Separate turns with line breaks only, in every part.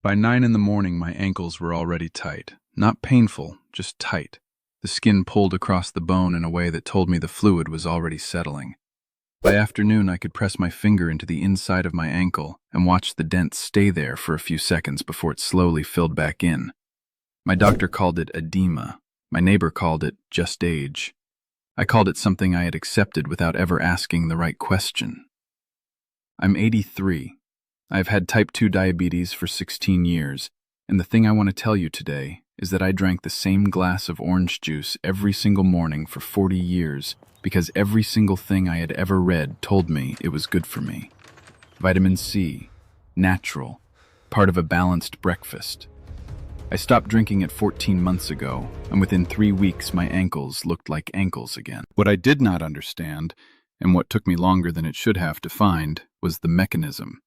By 9 in the morning, my ankles were already tight. Not painful, just tight. The skin pulled across the bone in a way that told me the fluid was already settling. By afternoon, I could press my finger into the inside of my ankle and watch the dent stay there for a few seconds before it slowly filled back in. My doctor called it edema. My neighbor called it just age. I called it something I had accepted without ever asking the right question. I'm 83. I've had type 2 diabetes for 16 years, and the thing I want to tell you today is that I drank the same glass of orange juice every single morning for 40 years because every single thing I had ever read told me it was good for me. Vitamin C, natural, part of a balanced breakfast. I stopped drinking it 14 months ago, and within 3 weeks my ankles looked like ankles again. What I did not understand, and what took me longer than it should have to find, was the mechanism.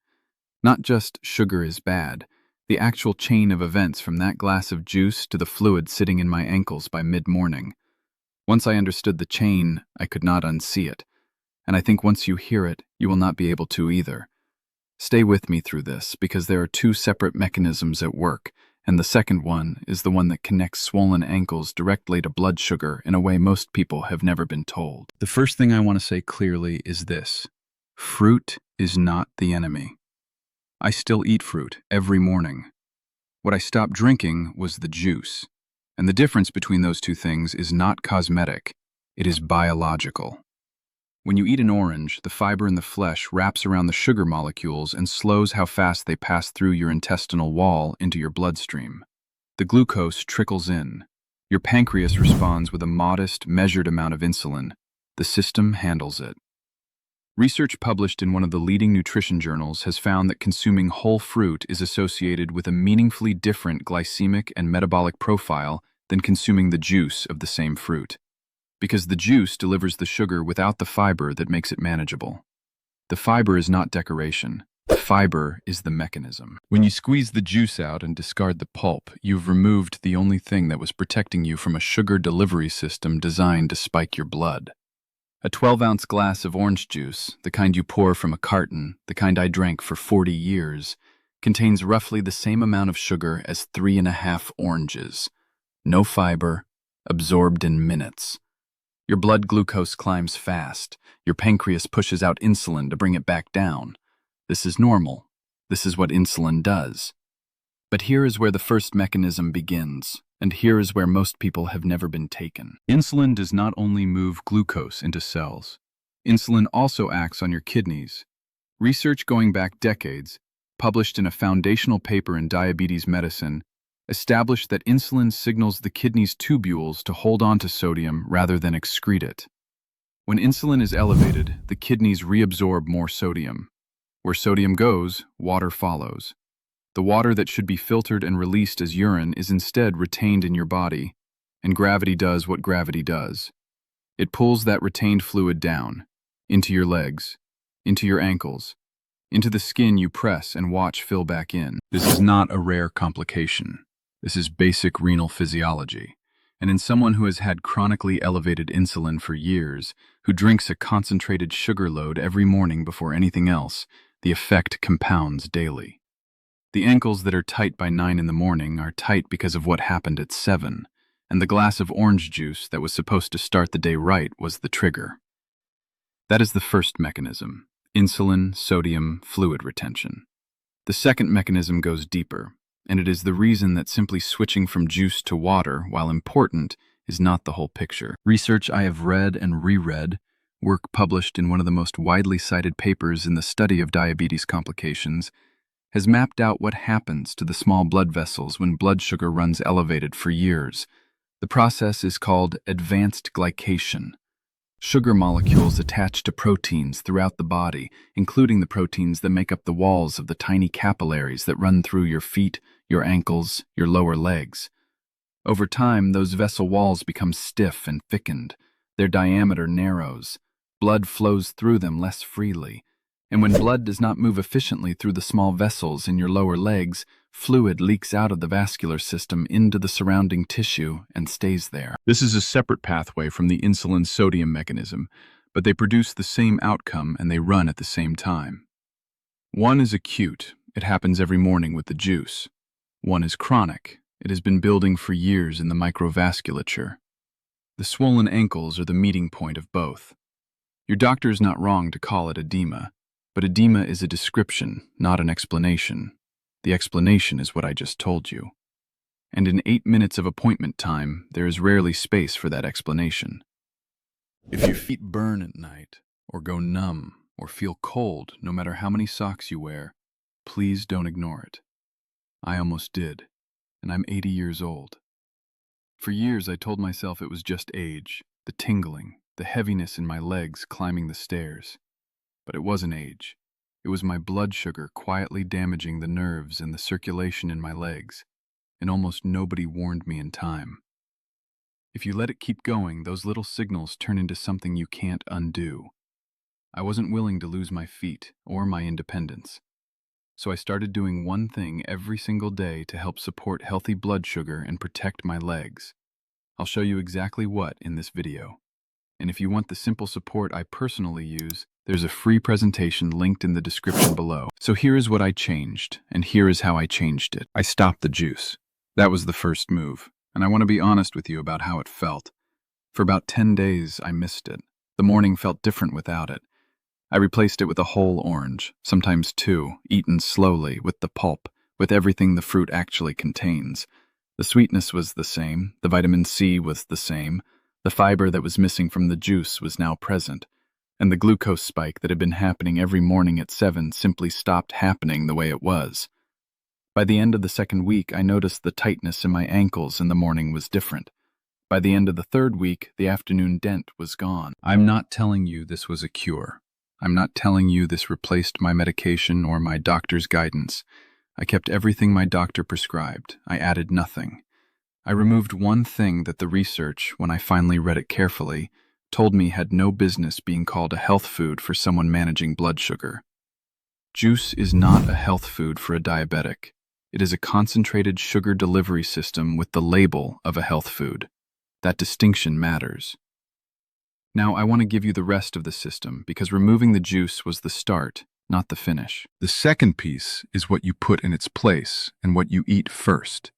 Not just sugar is bad, the actual chain of events from that glass of juice to the fluid sitting in my ankles by mid-morning. Once I understood the chain, I could not unsee it. And I think once you hear it, you will not be able to either. Stay with me through this, because there are two separate mechanisms at work, and the second one is the one that connects swollen ankles directly to blood sugar in a way most people have never been told. The first thing I want to say clearly is this: fruit is not the enemy. I still eat fruit every morning. What I stopped drinking was the juice. And the difference between those two things is not cosmetic, it is biological. When you eat an orange, the fiber in the flesh wraps around the sugar molecules and slows how fast they pass through your intestinal wall into your bloodstream. The glucose trickles in. Your pancreas responds with a modest, measured amount of insulin. The system handles it. Research published in one of the leading nutrition journals has found that consuming whole fruit is associated with a meaningfully different glycemic and metabolic profile than consuming the juice of the same fruit. Because the juice delivers the sugar without the fiber that makes it manageable. The fiber is not decoration. The fiber is the mechanism. When you squeeze the juice out and discard the pulp, you've removed the only thing that was protecting you from a sugar delivery system designed to spike your blood. A 12-ounce glass of orange juice, the kind you pour from a carton, the kind I drank for 40 years, contains roughly the same amount of sugar as 3.5 oranges. No fiber, absorbed in minutes. Your blood glucose climbs fast. Your pancreas pushes out insulin to bring it back down. This is normal. This is what insulin does. But here is where the first mechanism begins. And here is where most people have never been taken. Insulin does not only move glucose into cells. Insulin also acts on your kidneys. Research going back decades, published in a foundational paper in diabetes medicine, established that insulin signals the kidney's tubules to hold on to sodium rather than excrete it. When insulin is elevated, the kidneys reabsorb more sodium. Where sodium goes, water follows. The water that should be filtered and released as urine is instead retained in your body, and gravity does what gravity does. It pulls that retained fluid down, into your legs, into your ankles, into the skin you press and watch fill back in. This is not a rare complication. This is basic renal physiology. And in someone who has had chronically elevated insulin for years, who drinks a concentrated sugar load every morning before anything else, the effect compounds daily. The ankles that are tight by 9 in the morning are tight because of what happened at 7, and the glass of orange juice that was supposed to start the day right was the trigger. That is the first mechanism: insulin, sodium, fluid retention. The second mechanism goes deeper, and it is the reason that simply switching from juice to water, while important, is not the whole picture. Research I have read and reread, work published in one of the most widely cited papers in the study of diabetes complications, has mapped out what happens to the small blood vessels when blood sugar runs elevated for years. The process is called advanced glycation. Sugar molecules attach to proteins throughout the body, including the proteins that make up the walls of the tiny capillaries that run through your feet, your ankles, your lower legs. Over time, those vessel walls become stiff and thickened. Their diameter narrows. Blood flows through them less freely. And when blood does not move efficiently through the small vessels in your lower legs, fluid leaks out of the vascular system into the surrounding tissue and stays there. This is a separate pathway from the insulin-sodium mechanism, but they produce the same outcome and they run at the same time. One is acute. It happens every morning with the juice. One is chronic. It has been building for years in the microvasculature. The swollen ankles are the meeting point of both. Your doctor is not wrong to call it edema, but edema is a description, not an explanation. The explanation is what I just told you. And in 8 minutes of appointment time, there is rarely space for that explanation. If your feet burn at night, or go numb, or feel cold no matter how many socks you wear, please don't ignore it. I almost did, and I'm 80 years old. For years I told myself it was just age, the tingling, the heaviness in my legs climbing the stairs. But it wasn't age. It was my blood sugar quietly damaging the nerves and the circulation in my legs, and almost nobody warned me in time. If you let it keep going, those little signals turn into something you can't undo. I wasn't willing to lose my feet or my independence. So I started doing one thing every single day to help support healthy blood sugar and protect my legs. I'll show you exactly what in this video. And if you want the simple support I personally use, there's a free presentation linked in the description below. So here is what I changed, and here is how I changed it. I stopped the juice. That was the first move, and I want to be honest with you about how it felt. For about 10 days, I missed it. The morning felt different without it. I replaced it with a whole orange, sometimes two, eaten slowly, with the pulp, with everything the fruit actually contains. The sweetness was the same, the vitamin C was the same, the fiber that was missing from the juice was now present, and the glucose spike that had been happening every morning at 7 simply stopped happening the way it was. By the end of the second week, I noticed the tightness in my ankles and the morning was different. By the end of the third week, the afternoon dent was gone. I'm not telling you this was a cure. I'm not telling you this replaced my medication or my doctor's guidance. I kept everything my doctor prescribed. I added nothing. I removed one thing that the research, when I finally read it carefully, told me had no business being called a health food for someone managing blood sugar. Juice is not a health food for a diabetic. It is a concentrated sugar delivery system with the label of a health food. That distinction matters. Now, I want to give you the rest of the system because removing the juice was the start, not the finish. The second piece is what you put in its place and what you eat first.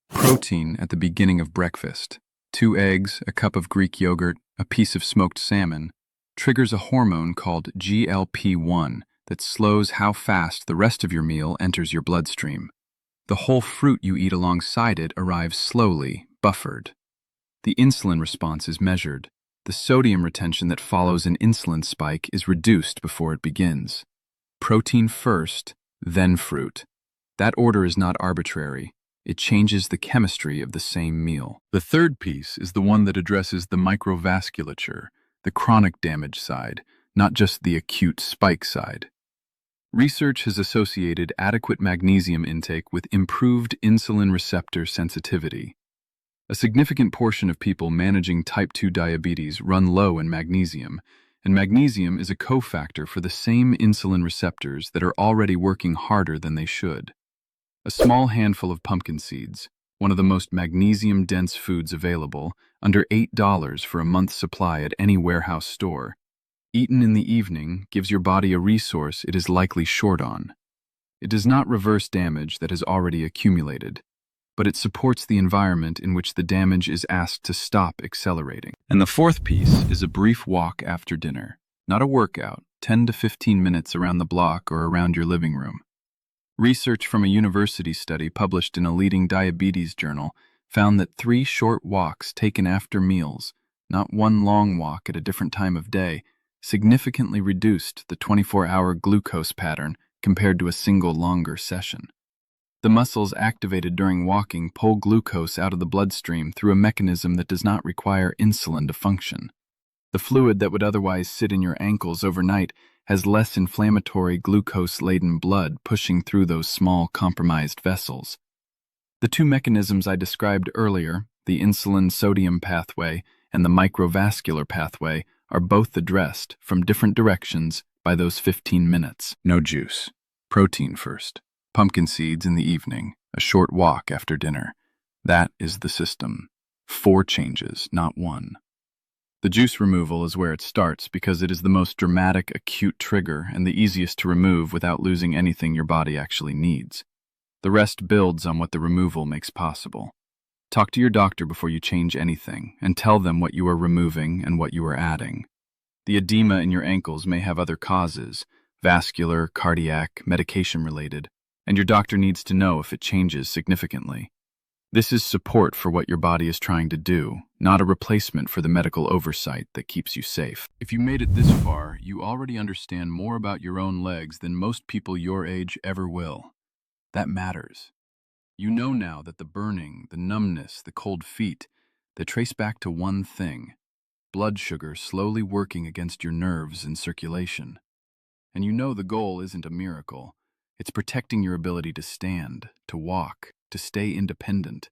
Protein at the beginning of breakfast. 2 eggs, a cup of Greek yogurt, a piece of smoked salmon, triggers a hormone called GLP-1 that slows how fast the rest of your meal enters your bloodstream. The whole fruit you eat alongside it arrives slowly, buffered. The insulin response is measured. The sodium retention that follows an insulin spike is reduced before it begins. Protein first, then fruit. That order is not arbitrary. It changes the chemistry of the same meal. The third piece is the one that addresses the microvasculature, the chronic damage side, not just the acute spike side. Research has associated adequate magnesium intake with improved insulin receptor sensitivity. A significant portion of people managing type 2 diabetes run low in magnesium, and magnesium is a cofactor for the same insulin receptors that are already working harder than they should. A small handful of pumpkin seeds, one of the most magnesium-dense foods available, under $8 for a month's supply at any warehouse store, eaten in the evening gives your body a resource it is likely short on. It does not reverse damage that has already accumulated, but it supports the environment in which the damage is asked to stop accelerating. And the fourth piece is a brief walk after dinner, not a workout, 10 to 15 minutes around the block or around your living room. Research from a university study published in a leading diabetes journal found that 3 short walks taken after meals, not one long walk at a different time of day, significantly reduced the 24-hour glucose pattern compared to a single longer session. The muscles activated during walking pull glucose out of the bloodstream through a mechanism that does not require insulin to function. The fluid that would otherwise sit in your ankles overnight has less inflammatory glucose-laden blood pushing through those small compromised vessels. The 2 mechanisms I described earlier, the insulin-sodium pathway and the microvascular pathway, are both addressed from different directions by those 15 minutes. No juice. Protein first. Pumpkin seeds in the evening. A short walk after dinner. That is the system. 4 changes, not 1. The juice removal is where it starts because it is the most dramatic acute trigger and the easiest to remove without losing anything your body actually needs. The rest builds on what the removal makes possible. Talk to your doctor before you change anything, and tell them what you are removing and what you are adding. The edema in your ankles may have other causes, vascular, cardiac, medication-related, and your doctor needs to know if it changes significantly. This is support for what your body is trying to do, not a replacement for the medical oversight that keeps you safe. If you made it this far, you already understand more about your own legs than most people your age ever will. That matters. You know now that the burning, the numbness, the cold feet, they trace back to one thing: blood sugar slowly working against your nerves and circulation. And you know the goal isn't a miracle. It's protecting your ability to stand, to walk, to stay independent.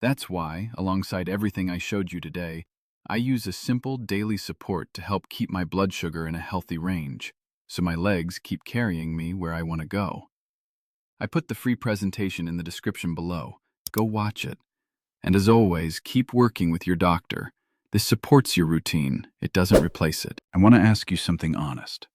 That's why, alongside everything I showed you today, I use a simple daily support to help keep my blood sugar in a healthy range, so my legs keep carrying me where I want to go. I put the free presentation in the description below. Go watch it. And as always, keep working with your doctor. This supports your routine. It doesn't replace it. I want to ask you something honest.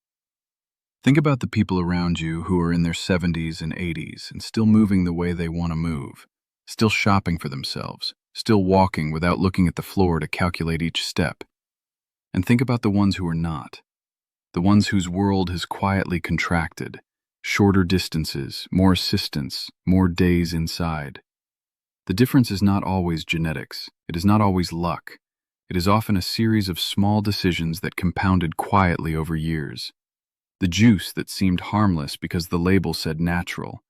Think about the people around you who are in their 70s and 80s and still moving the way they want to move, still shopping for themselves, still walking without looking at the floor to calculate each step. And think about the ones who are not, the ones whose world has quietly contracted, shorter distances, more assistance, more days inside. The difference is not always genetics. It is not always luck. It is often a series of small decisions that compounded quietly over years. The juice that seemed harmless because the label said natural.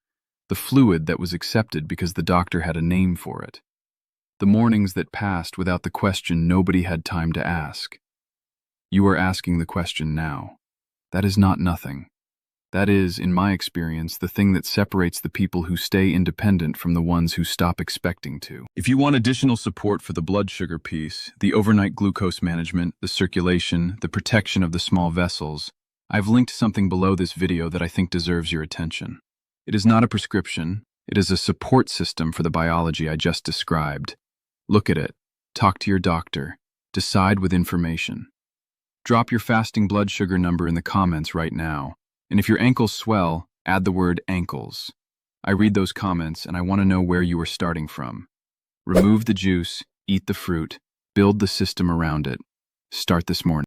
The fluid that was accepted because the doctor had a name for it. The mornings that passed without the question nobody had time to ask. You are asking the question now. That is not nothing. That is, in my experience, the thing that separates the people who stay independent from the ones who stop expecting to. If you want additional support for the blood sugar piece, the overnight glucose management, the circulation, the protection of the small vessels, I've linked something below this video that I think deserves your attention. It is not a prescription. It is a support system for the biology I just described. Look at it. Talk to your doctor. Decide with information. Drop your fasting blood sugar number in the comments right now. And if your ankles swell, add the word ankles. I read those comments and I want to know where you are starting from. Remove the juice, eat the fruit, build the system around it. Start this morning.